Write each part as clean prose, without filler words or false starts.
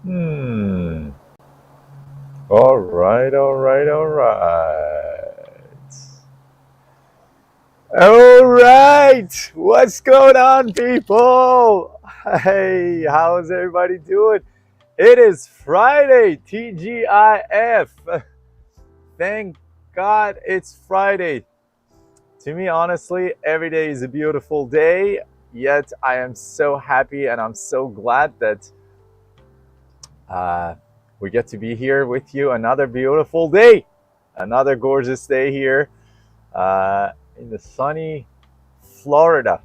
Hmm. All right, all right, all right. All right. What's going on, people? Hey, how's everybody doing? It is Friday, TGIF. Thank God it's Friday. To me, honestly, every day is a beautiful day. Yet, I am so happy and I'm so glad that uh, we get to be here with you another beautiful day, another gorgeous day here in the sunny Florida.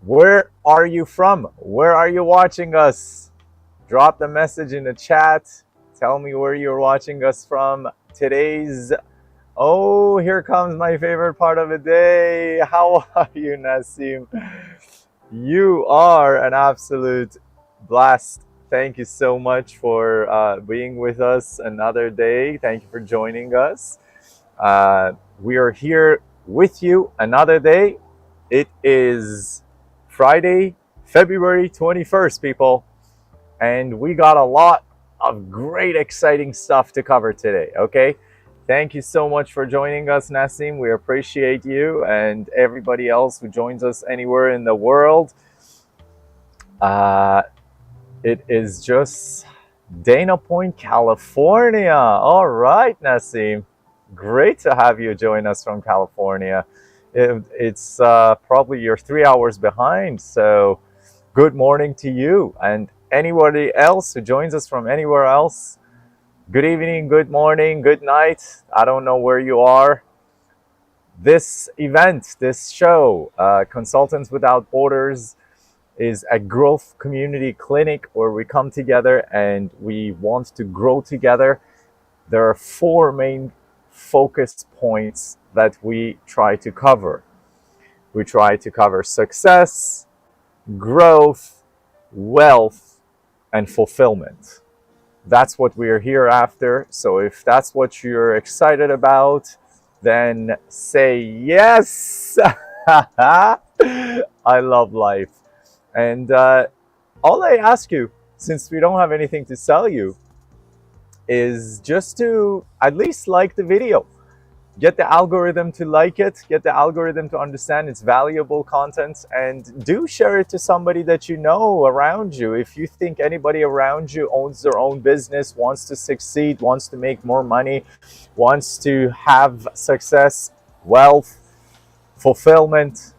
Where are you from? Where are you watching us? Drop the message in the chat. Tell me where you're watching us from. Today's Oh, here comes my favorite part of the day. How are you, Nassim? You are an absolute blast. Thank you so much for being with us another day. Thank you for joining us. We are here with you another day. It is Friday, February 21st, people. And we got a lot of great, exciting stuff to cover today, okay? Thank you so much for joining us, Nassim. We appreciate you and everybody else who joins us anywhere in the world. Uh, it is just Dana Point, California. All right, Nassim. Great to have you join us from California. It's probably you're 3 hours behind, so good morning to you and anybody else who joins us from anywhere else. Good evening, good morning, good night. I don't know where you are. This event, this show, Consultants Without Borders, is a growth community clinic where we come together and we want to grow together. There are four main focus points that we try to cover. We try to cover success, growth, wealth, and fulfillment. That's what we're here after. So if that's what you're excited about, then say yes. I love life. And all I ask you, since we don't have anything to sell you, is just to at least like the video. Get the algorithm to like it, get the algorithm to understand it's valuable content, and do share it to somebody that you know around you. If you think anybody around you owns their own business, wants to succeed, wants to make more money, wants to have success, wealth, fulfillment,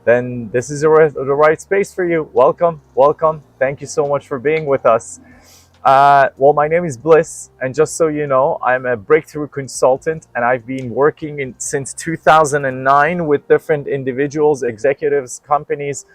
then this is the right space for you. Welcome, welcome. Thank you so much for being with us. Well, my name is Bliss, and just so you know, I'm a breakthrough consultant, and I've been working since 2009 with different individuals, executives, companies,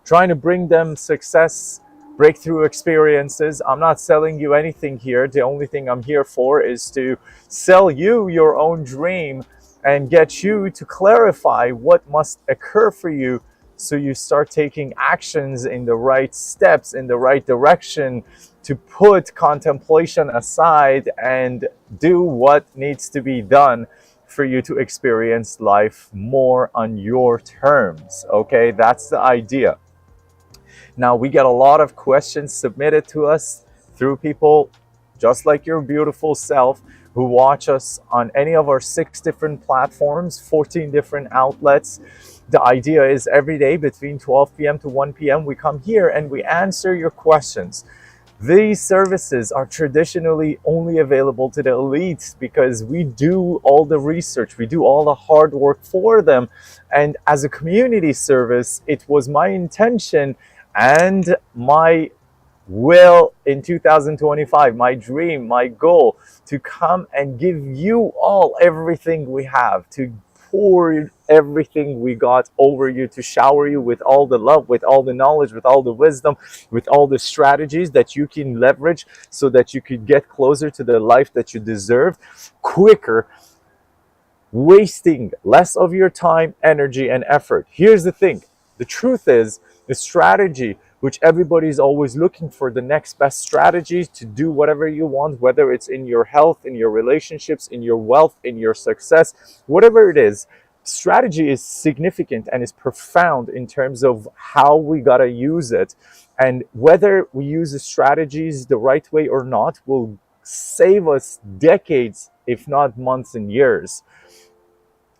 trying to bring them success, breakthrough experiences. I'm not selling you anything here. The only thing I'm here for is to sell you your own dream and get you to clarify what must occur for you so you start taking actions in the right steps, in the right direction, to put contemplation aside and do what needs to be done for you to experience life more on your terms. Okay, that's the idea. Now, we get a lot of questions submitted to us through people just like your beautiful self who watch us on any of our 6 different platforms, 14 different outlets. The idea is every day between 12 p.m. to 1 p.m. we come here and we answer your questions. These services are traditionally only available to the elites because we do all the research, we do all the hard work for them. And as a community service, it was my intention and my will in 2025, my dream, my goal, to come and give you all everything we have, to pour everything we got over you, to shower you with all the love, with all the knowledge, with all the wisdom, with all the strategies that you can leverage so that you could get closer to the life that you deserve quicker, wasting less of your time, energy, and effort. Here's the thing. The truth is, the strategy which everybody's always looking for, the next best strategy to do whatever you want, whether it's in your health, in your relationships, in your wealth, in your success, whatever it is, strategy is significant and is profound in terms of how we gotta use it, and whether we use the strategies the right way or not will save us decades, if not months and years.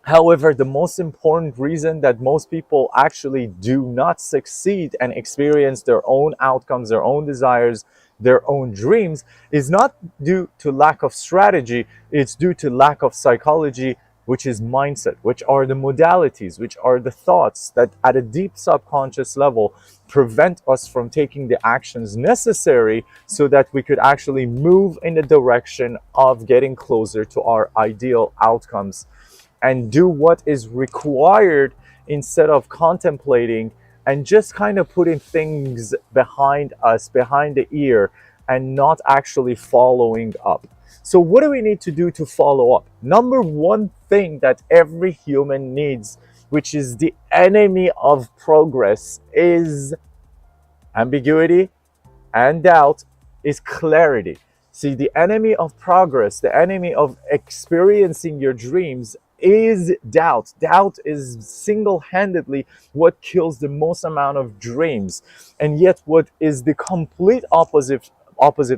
However, the most important reason that most people actually do not succeed and experience their own outcomes, their own desires, their own dreams is not due to lack of strategy, it's due to lack of psychology, which is mindset, which are the modalities, which are the thoughts that at a deep subconscious level prevent us from taking the actions necessary so that we could actually move in the direction of getting closer to our ideal outcomes and do what is required instead of contemplating and just kind of putting things behind us, behind the ear, and not actually following up. So what do we need to do to follow up? Number one thing that every human needs, which is the enemy of progress, is ambiguity and doubt, is clarity. See, the enemy of progress, the enemy of experiencing your dreams is doubt. Doubt is single-handedly what kills the most amount of dreams. And yet what is the complete opposite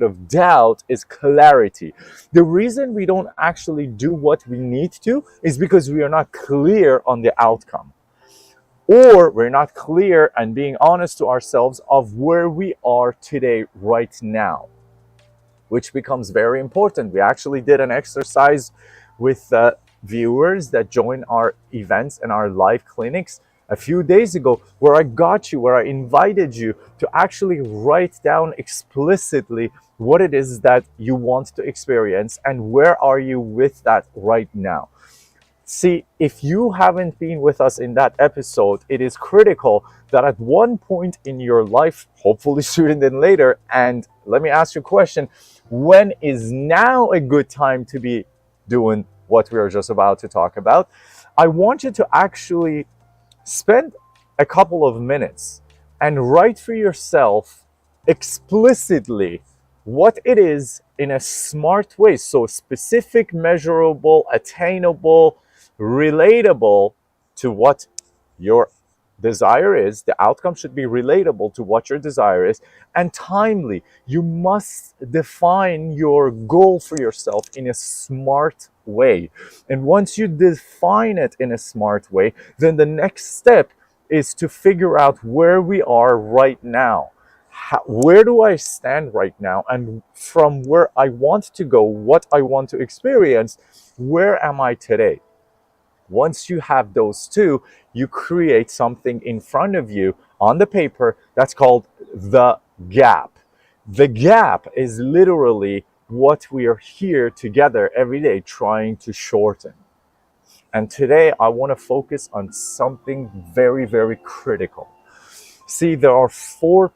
of doubt is clarity. The reason we don't actually do what we need to is because we are not clear on the outcome. Or we're not clear and being honest to ourselves of where we are today, right now, which becomes very important. We actually did an exercise with viewers that join our events and our live clinics a few days ago, where I invited you to actually write down explicitly what it is that you want to experience and where are you with that right now. See, if you haven't been with us in that episode, it is critical that at one point in your life, hopefully sooner than later, and let me ask you a question, when is now a good time to be doing what we are just about to talk about? I want you to actually spend a couple of minutes and write for yourself explicitly what it is in a smart way. So specific, measurable, attainable, relatable to what your desire is. The outcome should be relatable to what your desire is, and timely. You must define your goal for yourself in a smart way. And once you define it in a smart way, then the next step is to figure out where we are right now. Where do I stand right now? And from where I want to go, what I want to experience, where am I today? Once you have those two, you create something in front of you on the paper that's called the gap. The gap is literally what we are here together every day trying to shorten. And today I want to focus on something very, very critical. See, there are four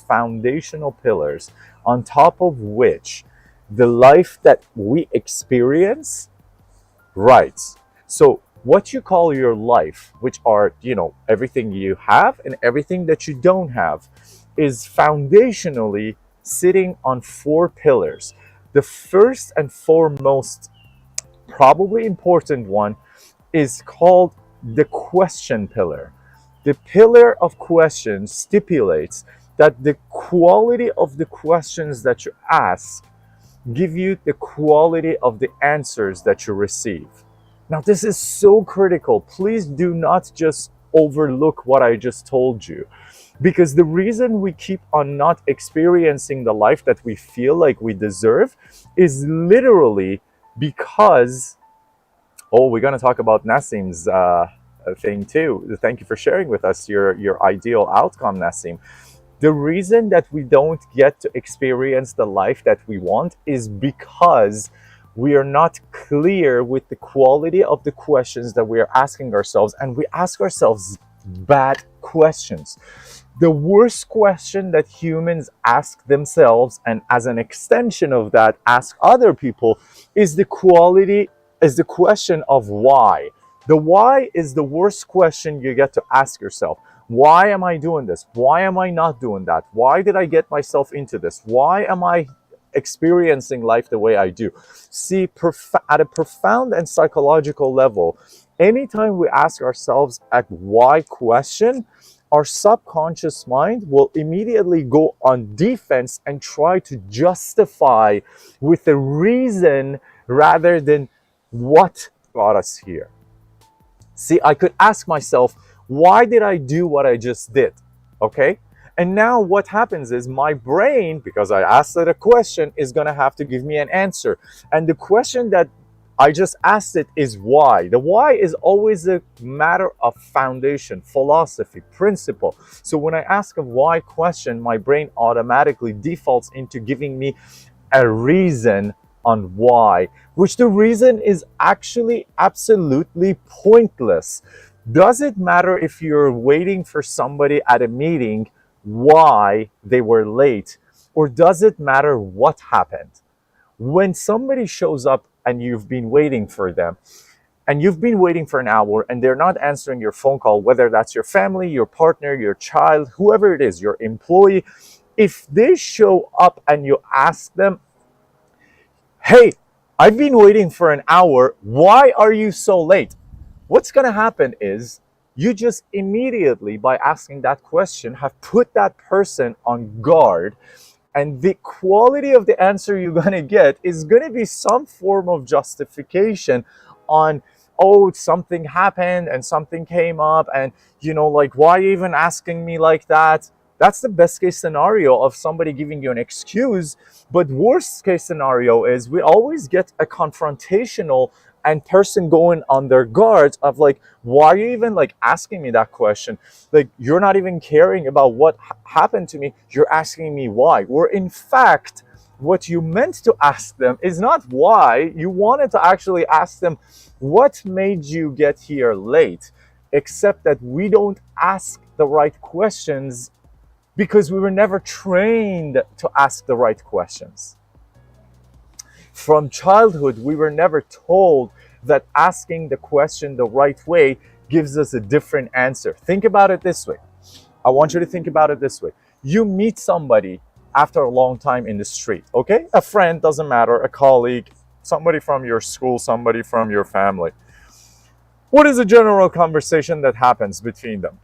foundational pillars on top of which the life that we experience rides. So what you call your life, which are, everything you have and everything that you don't have, is foundationally sitting on four pillars. The first and foremost, probably important one, is called the question pillar. The pillar of questions stipulates that the quality of the questions that you ask give you the quality of the answers that you receive. Now, this is so critical. Please do not just overlook what I just told you, because the reason we keep on not experiencing the life that we feel like we deserve is literally because, we're going to talk about Nassim's thing too. Thank you for sharing with us your ideal outcome, Nassim. The reason that we don't get to experience the life that we want is because we are not clear with the quality of the questions that we are asking ourselves, and we ask ourselves bad questions. The worst question that humans ask themselves, and as an extension of that, ask other people, is the question of why. The why is the worst question you get to ask yourself. Why am I doing this? Why am I not doing that? Why did I get myself into this? Why am I experiencing life the way I do? See, at a profound and psychological level, Anytime we ask ourselves a why question, our subconscious mind will immediately go on defense and try to justify with a reason rather than what got us here. See, I could ask myself, why did I do what I just did? Okay? And now what happens is my brain, because I asked it a question, is going to have to give me an answer. And the question that I just asked it is why. The why is always a matter of foundation, philosophy, principle. So when I ask a why question, my brain automatically defaults into giving me a reason on why, which the reason is actually absolutely pointless. Does it matter if you're waiting for somebody at a meeting why they were late, or does it matter what happened? When somebody shows up and you've been waiting for them, and you've been waiting for an hour and they're not answering your phone call, whether that's your family, your partner, your child, whoever it is, your employee, if they show up and you ask them, hey, I've been waiting for an hour, why are you so late? What's going to happen is you just immediately, by asking that question, have put that person on guard. And the quality of the answer you're going to get is going to be some form of justification on, oh, something happened and something came up. And, like, why are you even asking me like that? That's the best case scenario of somebody giving you an excuse. But worst case scenario is we always get a confrontational and person going on their guards of like, why are you even like asking me that question? Like, you're not even caring about what happened to me. You're asking me why. Or in fact, what you meant to ask them is not why. You wanted to actually ask them, what made you get here late? Except that we don't ask the right questions because we were never trained to ask the right questions. From childhood, we were never told that asking the question the right way gives us a different answer. Think about it this way. I want you to think about it this way. You meet somebody after a long time in the street, okay? A friend, doesn't matter, a colleague, somebody from your school, somebody from your family. What is a general conversation that happens between them,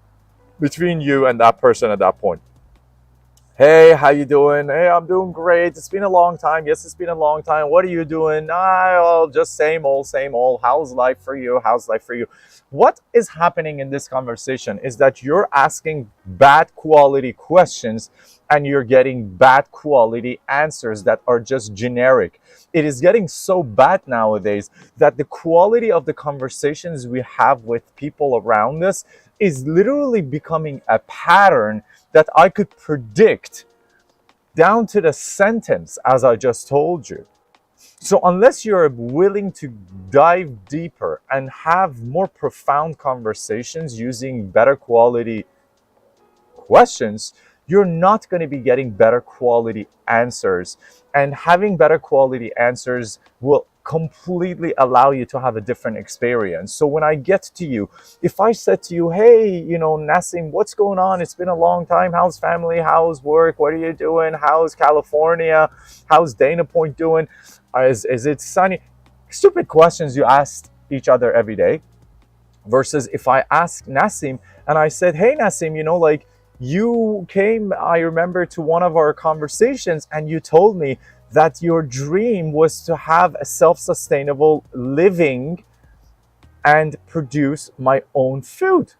between you and that person at that point? Hey, how you doing? Hey, I'm doing great. It's been a long time. Yes, it's been a long time. What are you doing? Just same old, same old. How's life for you? How's life for you? What is happening in this conversation is that you're asking bad quality questions and you're getting bad quality answers that are just generic. It is getting so bad nowadays that the quality of the conversations we have with people around us is literally becoming a pattern that I could predict down to the sentence, as I just told you. So unless you're willing to dive deeper and have more profound conversations using better quality questions, you're not going to be getting better quality answers. And having better quality answers will completely allow you to have a different experience. So when I get to you, if I said to you, hey, Nassim, what's going on? It's been a long time. How's family? How's work? What are you doing? How's California? How's Dana Point doing? Is it sunny? Stupid questions you ask each other every day. Versus if I ask Nassim and I said, hey, Nassim, you came, I remember, to one of our conversations and you told me that your dream was to have a self-sustainable living and produce my own food,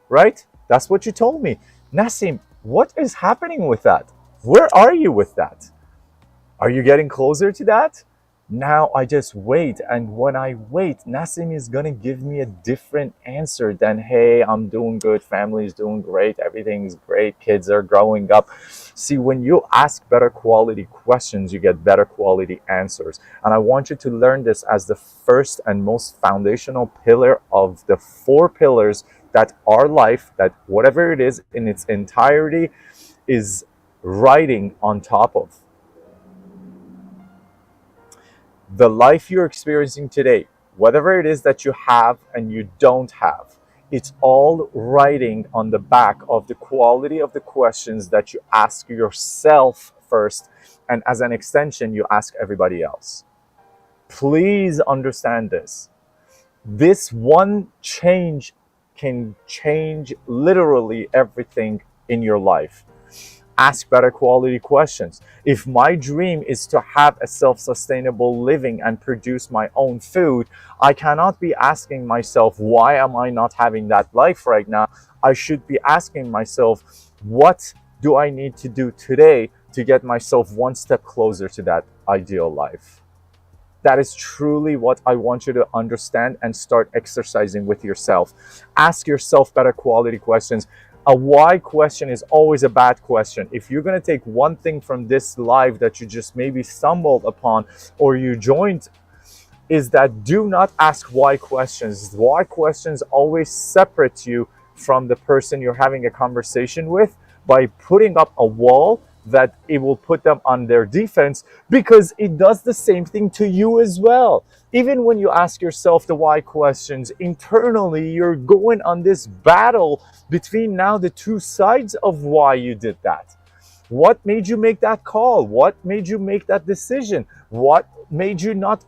right? That's what you told me. Nassim, what is happening with that? Where are you with that? Are you getting closer to that? Now I just wait, and when I wait, Nassim is gonna give me a different answer than, hey, I'm doing good, family is doing great, everything's great, kids are growing up. See, when you ask better quality questions, you get better quality answers. And I want you to learn this as the first and most foundational pillar of the 4 pillars that our life, that whatever it is in its entirety, is riding on top of. The life you're experiencing today, whatever it is that you have and you don't have, it's all riding on the back of the quality of the questions that you ask yourself first, and as an extension, you ask everybody else. Please understand this. This one change can change literally everything in your life. Ask better quality questions. If my dream is to have a self-sustainable living and produce my own food, I cannot be asking myself, why am I not having that life right now? I should be asking myself, what do I need to do today to get myself one step closer to that ideal life? That is truly what I want you to understand and start exercising with yourself. Ask yourself better quality questions. A why question is always a bad question. If you're going to take one thing from this live that you just maybe stumbled upon or you joined, is that do not ask why questions. Why questions always separate you from the person you're having a conversation with by putting up a wall that it will put them on their defense, because it does the same thing to you as well. Even when you ask yourself the why questions, internally you're going on this battle between now the two sides of why you did that. What made you make that call? What made you make that decision? What made you not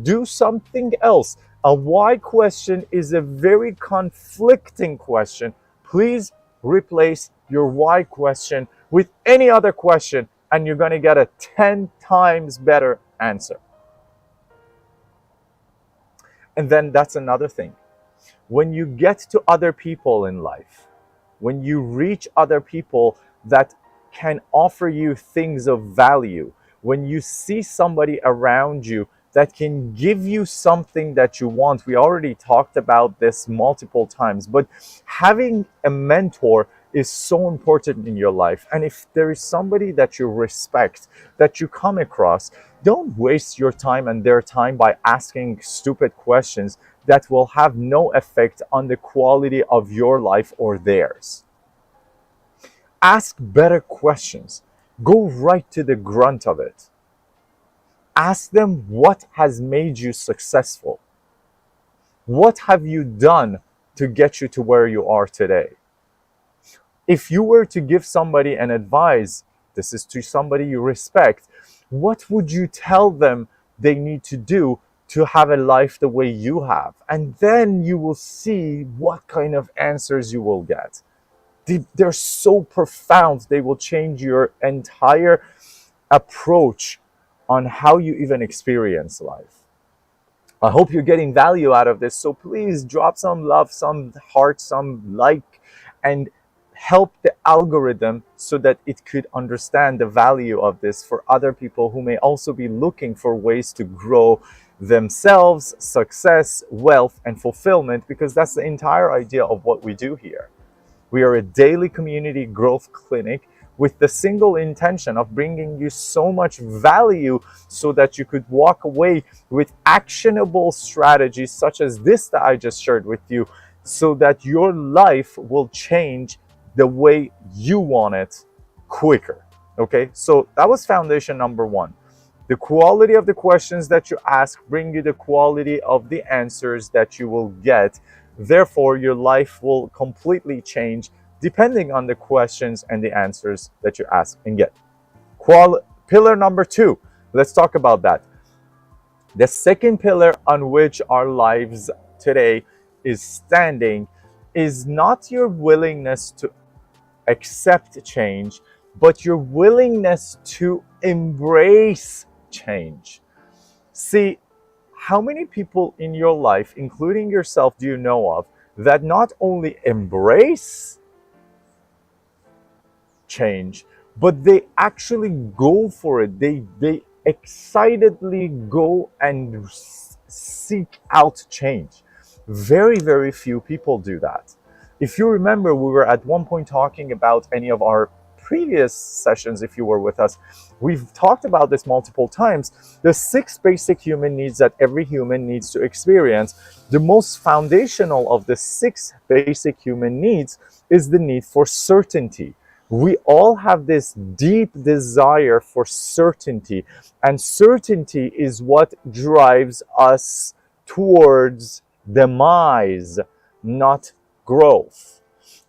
do something else? A why question is a very conflicting question. Please replace your why question with any other question and you're going to get a 10 times better answer. And then that's another thing. When you get to other people in life, when you reach other people that can offer you things of value, when you see somebody around you that can give you something that you want, we already talked about this multiple times, but having a mentor is so important in your life. And if there is somebody that you respect, that you come across, don't waste your time and their time by asking stupid questions that will have no effect on the quality of your life or theirs. Ask better questions. Go right to the grunt of it. Ask them, what has made you successful? What have you done to get you to where you are today? If you were to give somebody an advice, this is to somebody you respect, what would you tell them they need to do to have a life the way you have? And then you will see what kind of answers you will get. They're so profound, they will change your entire approach on how you even experience life. I hope you're getting value out of this, so please drop some love, some heart, some like, and help the algorithm so that it could understand the value of this for other people who may also be looking for ways to grow themselves, success, wealth, and fulfillment, because that's the entire idea of what we do here. We are a daily community growth clinic with the single intention of bringing you so much value so that you could walk away with actionable strategies such as this that I just shared with you, so that your life will change the way you want it quicker. Okay, so that was foundation number one. The quality of the questions that you ask bring you the quality of the answers that you will get. Therefore, your life will completely change depending on the questions and the answers that you ask and get. Pillar number two, let's talk about that. The second pillar on which our lives today is standing is not your willingness to accept change, but your willingness to embrace change. See, how many people in your life, including yourself, do you know of that not only embrace change, but they actually go for it? They excitedly go and seek out change. Very, very few people do that. If you remember, we were at one point talking about any of our previous sessions, if you were with us, we've talked about this multiple times. The 6 basic human needs that every human needs to experience. The most foundational of the 6 basic human needs is the need for certainty. We all have this deep desire for certainty, and certainty is what drives us towards demise, not growth.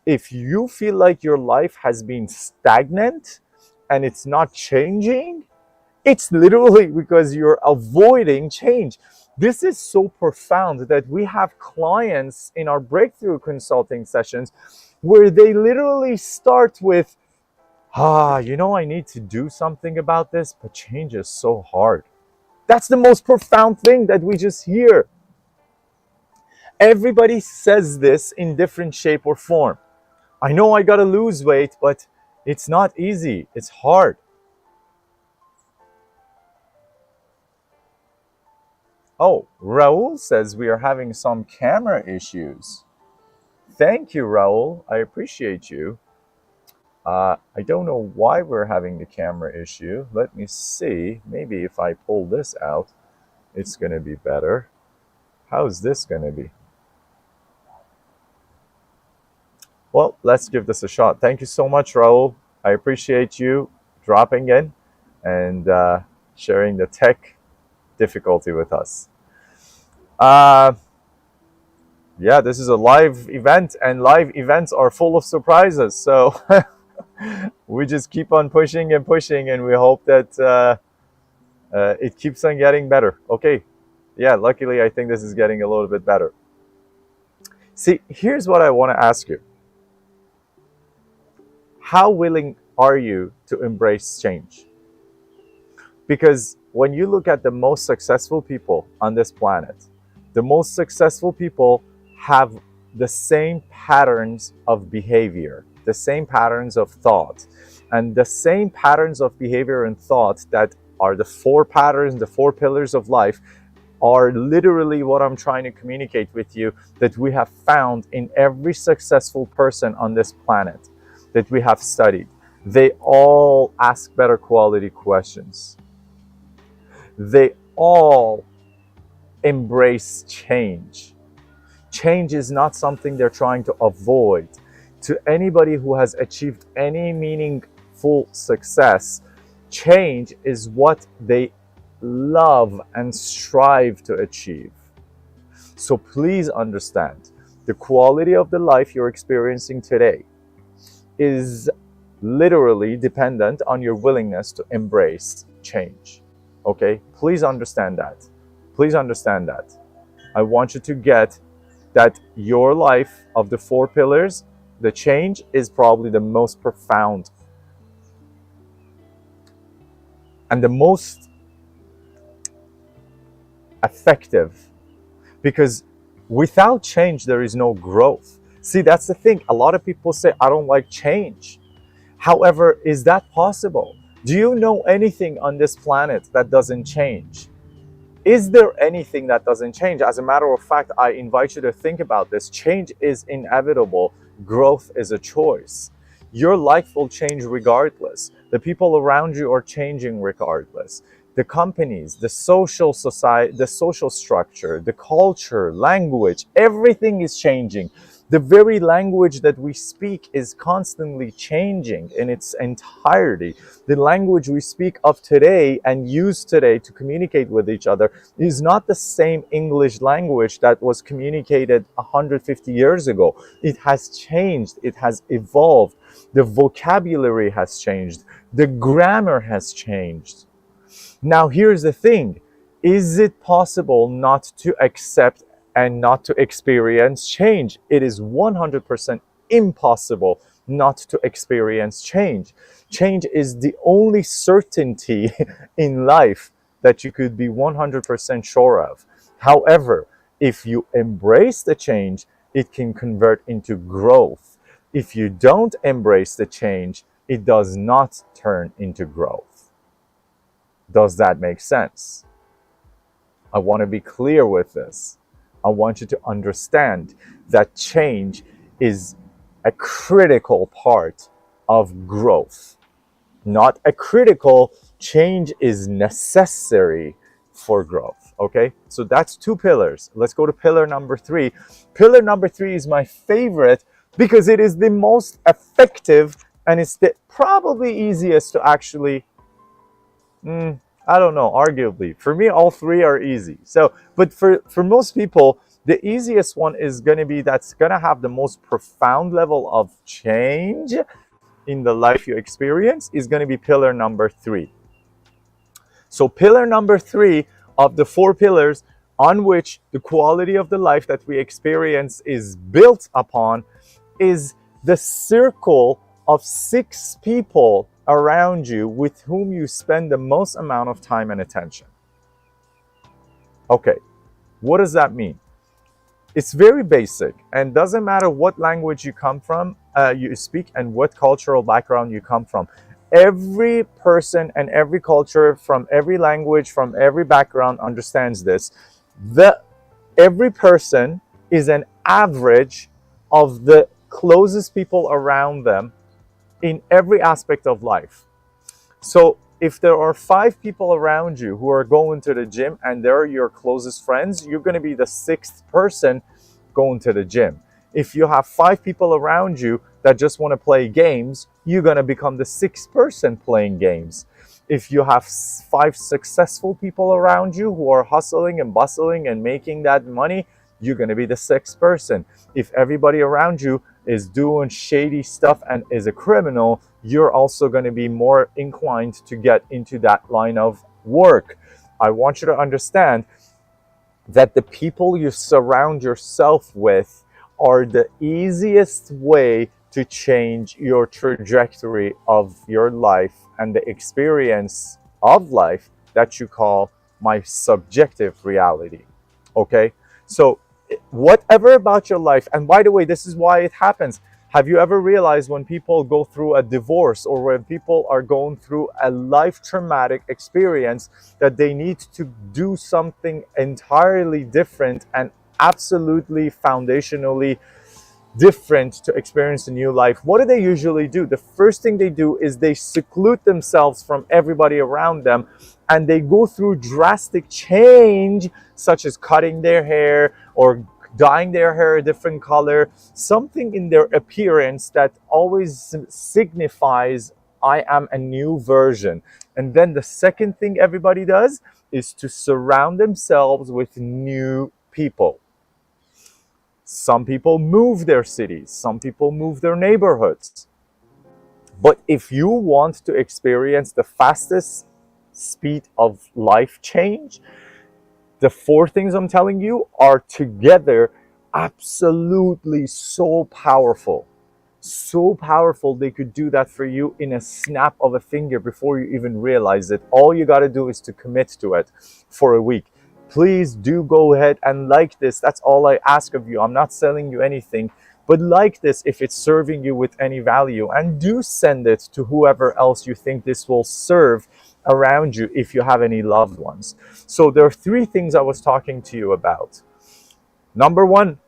If you feel like your life has been stagnant and it's not changing, it's literally because you're avoiding change. This is so profound that we have clients in our breakthrough consulting sessions where they literally start with, I need to do something about this, but change is so hard. That's the most profound thing that we just hear. Everybody says this in different shape or form. I know I gotta lose weight, but it's not easy. It's hard. Oh, Raul says we are having some camera issues. Thank you, Raul. I appreciate you. I don't know why we're having the camera issue. Let me see. Maybe if I pull this out, it's going to be better. How's this going to be? Well, let's give this a shot. Thank you so much, Raul. I appreciate you dropping in and sharing the tech difficulty with us. Yeah, this is a live event, and live events are full of surprises. So we just keep on pushing and pushing, and we hope that it keeps on getting better. Okay. Yeah, luckily, I think this is getting a little bit better. See, here's what I want to ask you. How willing are you to embrace change? Because when you look at the most successful people on this planet, the most successful people have the same patterns of behavior, the same patterns of thought, and the same patterns of behavior and thought that are the four patterns, the four pillars of life, are literally what I'm trying to communicate with you, that we have found in every successful person on this planet that we have studied. They all ask better quality questions. They all embrace change. Change is not something they're trying to avoid. To anybody who has achieved any meaningful success, change is what they love and strive to achieve. So please understand, the quality of the life you're experiencing today is literally dependent on your willingness to embrace change. Okay? Please understand that. Please understand that. I want you to get that your life of the four pillars, the change is probably the most profound and the most effective, because without change there is no growth. See, that's the thing. A lot of people say, I don't like change. However, is that possible? Do you know anything on this planet that doesn't change? Is there anything that doesn't change? As a matter of fact, I invite you to think about this. Change is inevitable. Growth is a choice. Your life will change regardless. The people around you are changing regardless. The companies, the social society, the social structure, the culture, language, everything is changing. The very language that we speak is constantly changing in its entirety. The language we speak of today and use today to communicate with each other is not the same English language that was communicated 150 years ago. It has changed. It has evolved. The vocabulary has changed. The grammar has changed. Now, here's the thing. Is it possible not to accept and not to experience change? It is 100% impossible not to experience change. Change is the only certainty in life that you could be 100% sure of. However, if you embrace the change, it can convert into growth. If you don't embrace the change, it does not turn into growth. Does that make sense? I want to be clear with this. I want you to understand that change is a critical part of growth. Not a critical, change is necessary for growth. Okay, so that's two pillars. Let's go to pillar number 3. Pillar number 3 is my favorite because it is the most effective and it's the probably easiest to actually I don't know, arguably. For me, all 3 are easy. So, but for most people, the easiest one is going to be that's going to have the most profound level of change in the life you experience is going to be pillar number 3. So pillar number 3 of the 4 pillars on which the quality of the life that we experience is built upon is the circle of 6 people around you with whom you spend the most amount of time and attention. Okay, what does that mean? It's very basic, and doesn't matter what language you come from, you speak, and what cultural background you come from. Every person and every culture from every language, from every background understands this. Every person is an average of the closest people around them in every aspect of life. So if there are 5 people around you who are going to the gym and they're your closest friends, you're going to be the 6th person going to the gym. If you have 5 people around you that just want to play games, you're going to become the 6th person playing games. If you have 5 successful people around you who are hustling and bustling and making that money, you're going to be the 6th person. If everybody around you is doing shady stuff and is a criminal, you're also going to be more inclined to get into that line of work. I want you to understand that the people you surround yourself with are the easiest way to change your trajectory of your life and the experience of life that you call my subjective reality. Okay? So whatever about your life, and by the way, this is why it happens. Have you ever realized when people go through a divorce or when people are going through a life traumatic experience that they need to do something entirely different and absolutely foundationally different to experience a new life? What do they usually do? The first thing they do is they seclude themselves from everybody around them, and they go through drastic change, such as cutting their hair or dyeing their hair a different color, something in their appearance that always signifies I am a new version. And then the second thing everybody does is to surround themselves with new people. Some people move their cities, some people move their neighborhoods. But if you want to experience the fastest speed of life change, the 4 things I'm telling you are together absolutely so powerful. So powerful, they could do that for you in a snap of a finger before you even realize it. All you got to do is to commit to it for a week. Please do go ahead and like this. That's all I ask of you. I'm not selling you anything, but like this if it's serving you with any value, and do send it to whoever else you think this will serve around you if you have any loved ones. So there are 3 things I was talking to you about. Number 1,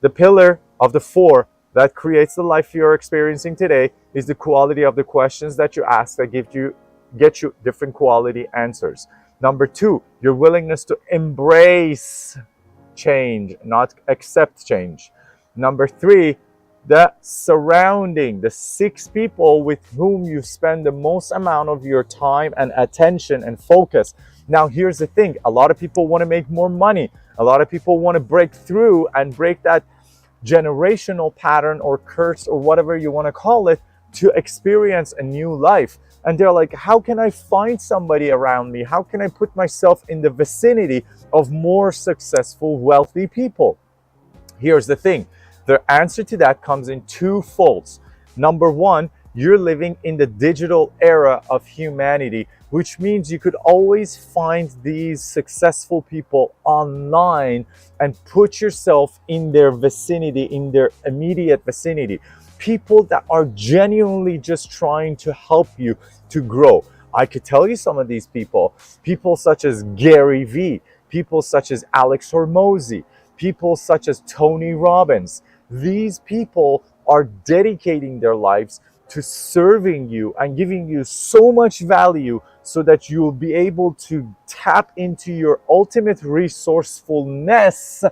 the pillar of the 4 that creates the life you're experiencing today is the quality of the questions that you ask that get you different quality answers. Number 2, your willingness to embrace change, not accept change. Number 3, the surrounding, the 6 people with whom you spend the most amount of your time and attention and focus. Now, here's the thing. A lot of people want to make more money. A lot of people want to break through and break that generational pattern or curse or whatever you want to call it to experience a new life. And they're like, how can I find somebody around me? How can I put myself in the vicinity of more successful, wealthy people? Here's the thing. The answer to that comes in 2 folds. Number 1, you're living in the digital era of humanity, which means you could always find these successful people online and put yourself in their vicinity, in their immediate vicinity. People that are genuinely just trying to help you to grow. I could tell you some of these people such as Gary Vee, people such as Alex Hormozi, people such as Tony Robbins. These people are dedicating their lives to serving you and giving you so much value so that you'll be able to tap into your ultimate resourcefulness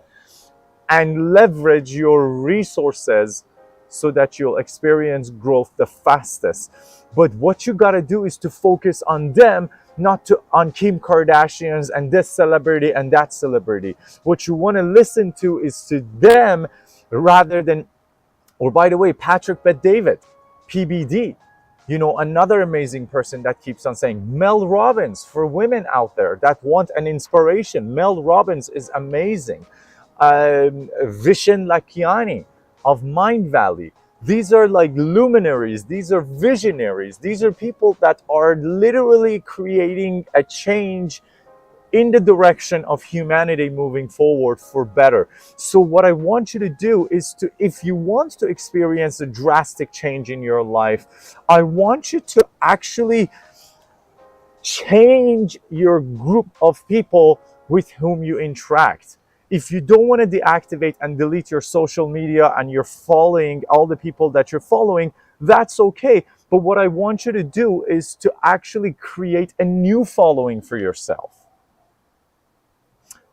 and leverage your resources so that you'll experience growth the fastest. But what you gotta do is to focus on them, not on Kim Kardashians and this celebrity and that celebrity. What you wanna listen to is to them rather than, or by the way, Patrick Bet-David, PBD. You know, another amazing person that keeps on saying, Mel Robbins, for women out there that want an inspiration. Mel Robbins is amazing. Vishen Lakiani of Mind Valley. These are like luminaries. These are visionaries. These are people that are literally creating a change in the direction of humanity moving forward for better. So what I want you to do is to, if you want to experience a drastic change in your life, I want you to actually change your group of people with whom you interact. If you don't want to deactivate and delete your social media and you're following all the people that you're following, that's okay. But what I want you to do is to actually create a new following for yourself.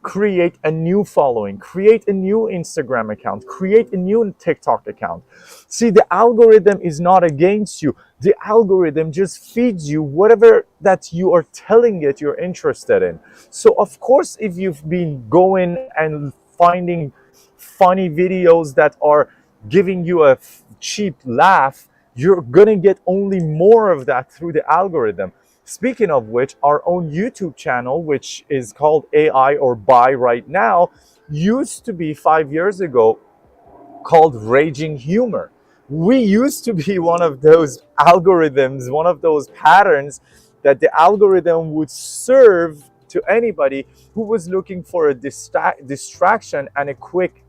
Create a new following, create a new Instagram account, create a new TikTok account. See, the algorithm is not against you. The algorithm just feeds you whatever that you are telling it you're interested in. So of course, if you've been going and finding funny videos that are giving you a cheap laugh, you're gonna get only more of that through the algorithm. Speaking of which, our own YouTube channel, which is called AI or Buy right now, used to be 5 years ago called Raging Humor. We used to be one of those algorithms, one of those patterns that the algorithm would serve to anybody who was looking for a distraction and a quick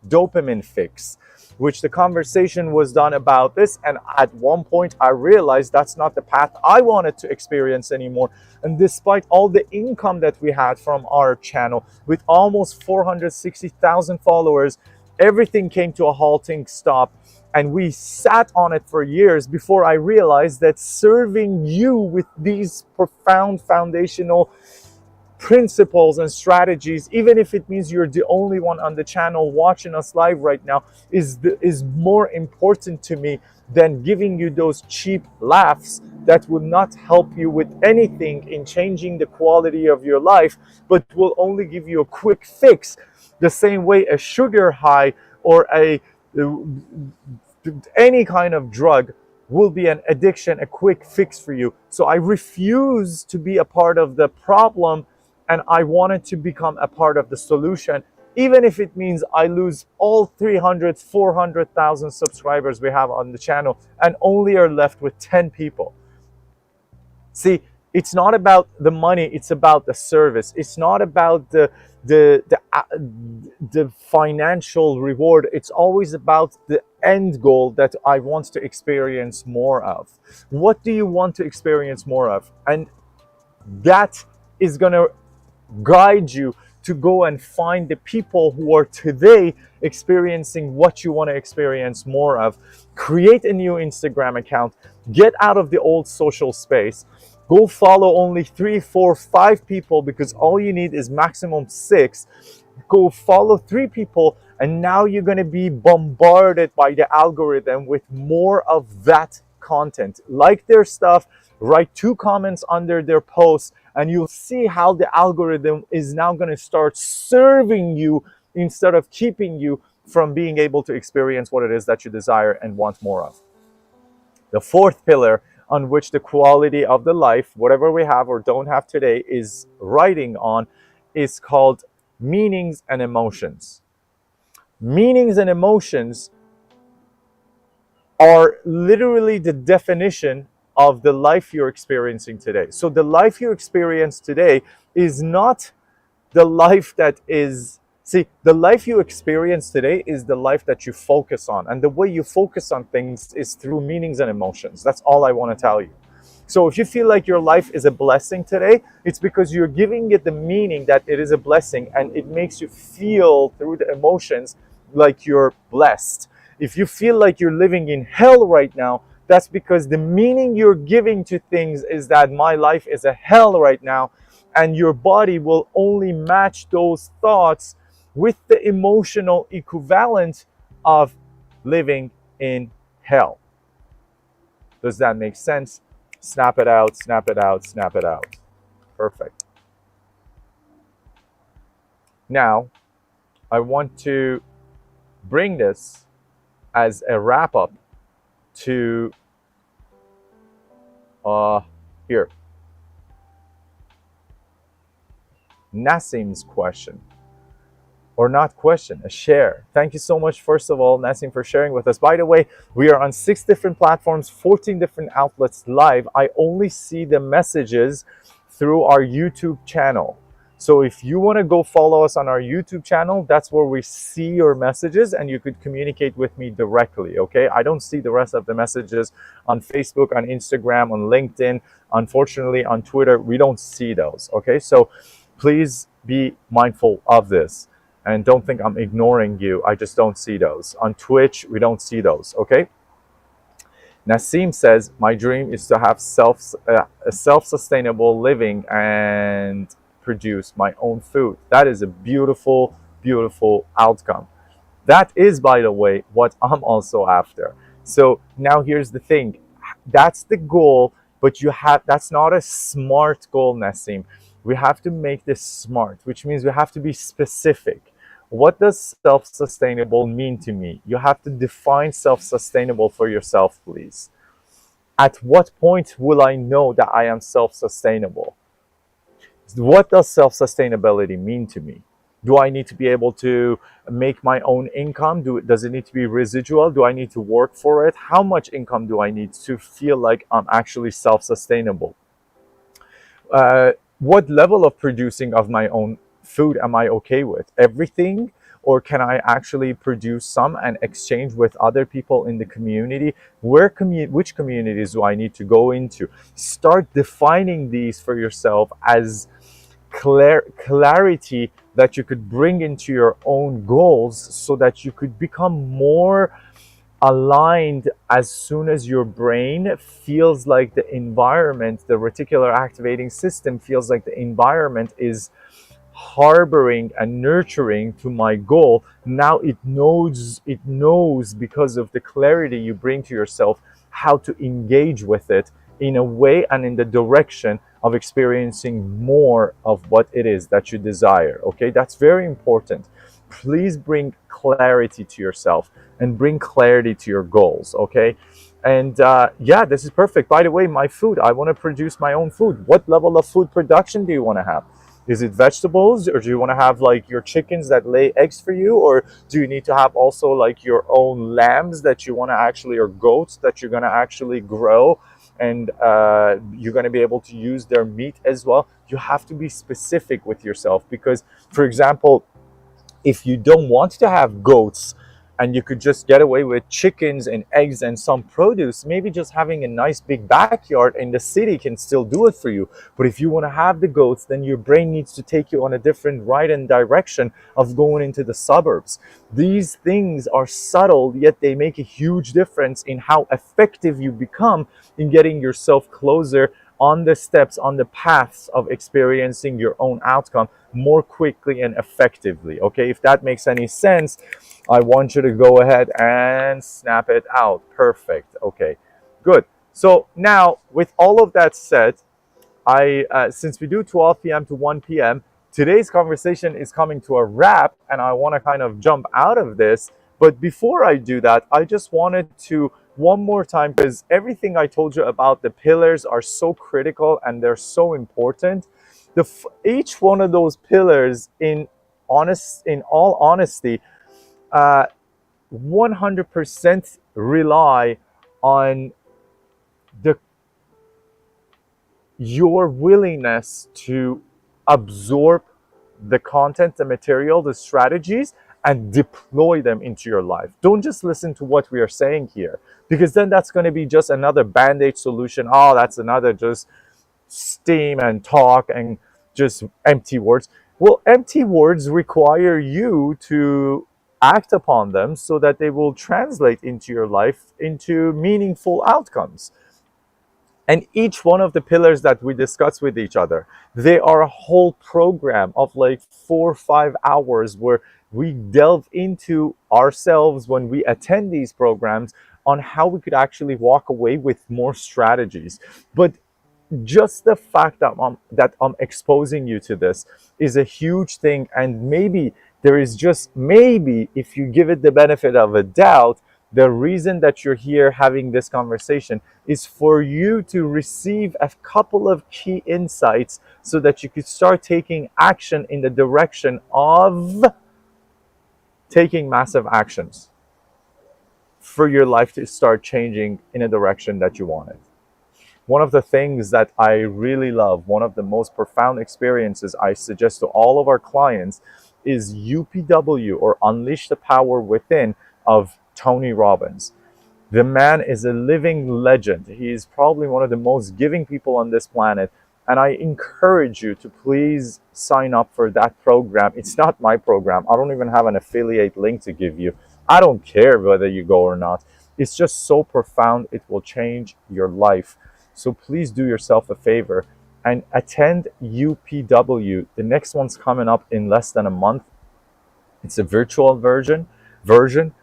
dopamine fix, which the conversation was done about this. And at one point I realized that's not the path I wanted to experience anymore. And despite all the income that we had from our channel with almost 460,000 followers, everything came to a halting stop. And we sat on it for years before I realized that serving you with these profound foundational principles and strategies, even if it means you're the only one on the channel watching us live right now, is more important to me than giving you those cheap laughs that will not help you with anything in changing the quality of your life, but will only give you a quick fix. The same way a sugar high or any kind of drug will be an addiction, a quick fix for you. So I refuse to be a part of the problem, and I wanted to become a part of the solution, even if it means I lose all 300, 400,000 subscribers we have on the channel and only are left with 10 people. See, it's not about the money, it's about the service. It's not about the financial reward. It's always about the end goal that I want to experience more of. What do you want to experience more of? And that is going to guide you to go and find the people who are today experiencing what you want to experience more of. Create a new Instagram account. Get out of the old social space. Go follow only 3, 4, 5 people, because all you need is maximum 6. Go follow 3 people, and now you're going to be bombarded by the algorithm with more of that content. Like their stuff, write 2 comments under their posts, and you'll see how the algorithm is now going to start serving you instead of keeping you from being able to experience what it is that you desire and want more of. The 4th pillar on which the quality of the life, whatever we have or don't have today, is riding on is called meanings and emotions. Meanings and emotions are literally the definition of the life you're experiencing today. So the life you experience today is not the life that is, see, the life you experience today is the life that you focus on. And the way you focus on things is through meanings and emotions. That's all I want to tell you. So if you feel like your life is a blessing today, it's because you're giving it the meaning that it is a blessing, and it makes you feel through the emotions like you're blessed. If you feel like you're living in hell right now, that's because the meaning you're giving to things is that my life is a hell right now, and your body will only match those thoughts with the emotional equivalent of living in hell. Does that make sense? Snap it out, snap it out, snap it out. Perfect. Now, I want to bring this as a wrap up to Here, Nassim's question, or not question, a share. Thank you so much, first of all, Nassim, for sharing with us. By the way, we are on 6 different platforms, 14 different outlets live. I only see the messages through our YouTube channel. So if you want to go follow us on our YouTube channel, that's where we see your messages and you could communicate with me directly, okay? I don't see the rest of the messages on Facebook, on Instagram, on LinkedIn. Unfortunately, on Twitter, we don't see those, okay? So please be mindful of this. And don't think I'm ignoring you. I just don't see those. On Twitch, we don't see those, okay? Nassim says, my dream is to have a self-sustainable living and produce my own food. That is a beautiful, beautiful outcome. That is, by the way, what I'm also after. So now here's the thing. That's the goal, but that's not a smart goal, Nassim. We have to make this smart, which means we have to be specific. What does self-sustainable mean to me? You have to define self-sustainable for yourself, please. At what point will I know that I am self-sustainable? What does self-sustainability mean to me? Do I need to be able to make my own income? Does it need to be residual? Do I need to work for it? How much income do I need to feel like I'm actually self-sustainable? What level of producing of my own food am I okay with? Everything? Or can I actually produce some and exchange with other people in the community? Which communities do I need to go into? Start defining these for yourself as clarity that you could bring into your own goals, so that you could become more aligned as soon as your brain feels like the environment, the reticular activating system feels like the environment is harboring and nurturing to my goal. Now it knows because of the clarity you bring to yourself how to engage with it in a way and in the direction of experiencing more of what it is that you desire. Okay, that's very important. Please bring clarity to yourself and bring clarity to your goals, okay? And yeah, this is perfect. By the way, my food, I want to produce my own food. What level of food production do you want to have? Is it vegetables, or do you want to have like your chickens that lay eggs for you, or do you need to have also like your own lambs that you want to actually, or goats that you're going to actually grow, and you're going to be able to use their meat as well? You have to be specific with yourself, because, for example, if you don't want to have goats and you could just get away with chickens and eggs and some produce, maybe just having a nice big backyard in the city can still do it for you. But if you want to have the goats, then your brain needs to take you on a different right and direction of going into the suburbs. These things are subtle, yet they make a huge difference in how effective you become in getting yourself closer on the steps, on the paths of experiencing your own outcome more quickly and effectively. Okay, if that makes any sense, I want you to go ahead and snap it out. Perfect. Okay, good. So now, with all of that said, since we do 12 p.m. to 1 p.m., today's conversation is coming to a wrap, and I want to kind of jump out of this. But before I do that, I just wanted to one more time, because everything I told you about the pillars are so critical and they're so important. Each one of those pillars, in all honesty, 100% rely on your willingness to absorb the content, the material, the strategies, and deploy them into your life. Don't just listen to what we are saying here, because then that's going to be just another band-aid solution. Oh, that's another just steam and talk and just empty words. Well, empty words require you to act upon them so that they will translate into your life into meaningful outcomes. And each one of the pillars that we discuss with each other, they are a whole program of like 4 or 5 hours where we delve into ourselves when we attend these programs on how we could actually walk away with more strategies. But just the fact that I'm exposing you to this is a huge thing. And maybe there is just maybe, if you give it the benefit of a doubt, The reason that you're here having this conversation is for you to receive a couple of key insights so that you could start taking action in the direction of taking massive actions for your life to start changing in a direction that you want it. One of the things that I really love, one of the most profound experiences I suggest to all of our clients is UPW, or Unleash the Power Within, of Tony Robbins. The man is a living legend. He is probably one of the most giving people on this planet. And I encourage you to please sign up for that program. It's not my program. I don't even have an affiliate link to give you. I don't care whether you go or not. It's just so profound. It will change your life. So please do yourself a favor and attend UPW. The next one's coming up in less than a month. It's a virtual version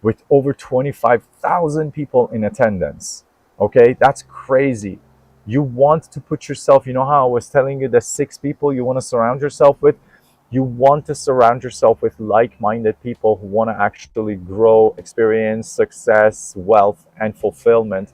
with over 25,000 people in attendance. Okay, that's crazy. You want to put yourself, you know how I was telling you the 6 people you want to surround yourself with? You want to surround yourself with like-minded people who want to actually grow, experience success, wealth, and fulfillment.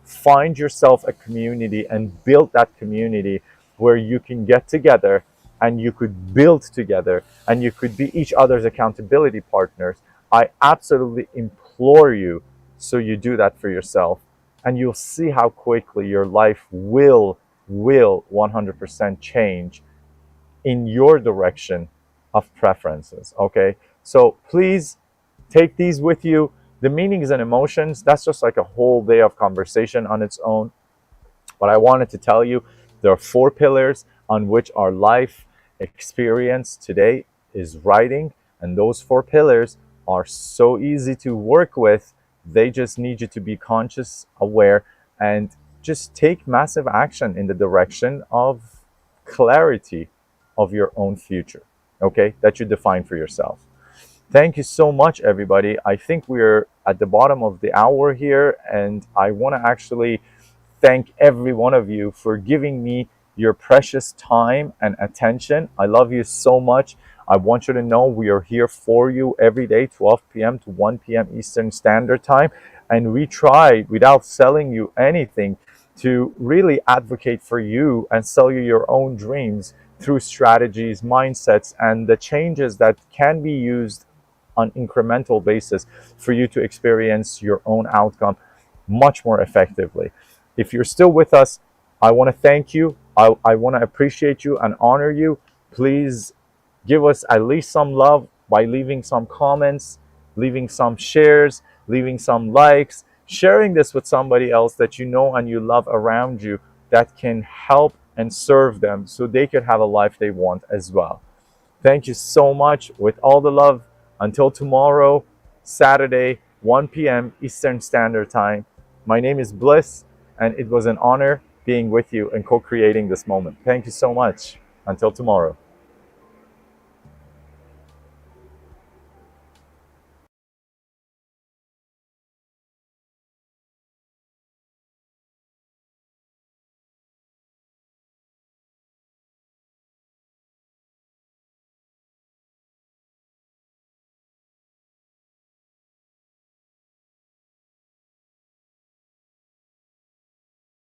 Find yourself a community and build that community where you can get together and you could build together and you could be each other's accountability partners. I absolutely implore you, so you do that for yourself, and you'll see how quickly your life will 100% change in your direction of preferences. Okay, so please take these with you. The meanings and emotions, that's just like a whole day of conversation on its own. But I wanted to tell you there are 4 pillars on which our life experience today is riding, and those 4 pillars are so easy to work with. They just need you to be conscious, aware, and just take massive action in the direction of clarity of your own future, okay, that you define for yourself. Thank you so much, everybody. I think we're at the bottom of the hour here, and I want to actually thank every one of you for giving me your precious time and attention. I love you so much. I want you to know we are here for you every day, 12 p.m. to 1 p.m. Eastern Standard Time. And we try, without selling you anything, to really advocate for you and sell you your own dreams through strategies, mindsets, and the changes that can be used on incremental basis for you to experience your own outcome much more effectively. If you're still with us, I want to thank you. I want to appreciate you and honor you. Please give us at least some love by leaving some comments, leaving some shares, leaving some likes, sharing this with somebody else that you know and you love around you that can help and serve them so they could have a life they want as well. Thank you so much. With all the love. Until tomorrow, Saturday, 1 p.m. Eastern Standard Time. My name is Bliss, and it was an honor being with you and co-creating this moment. Thank you so much. Until tomorrow.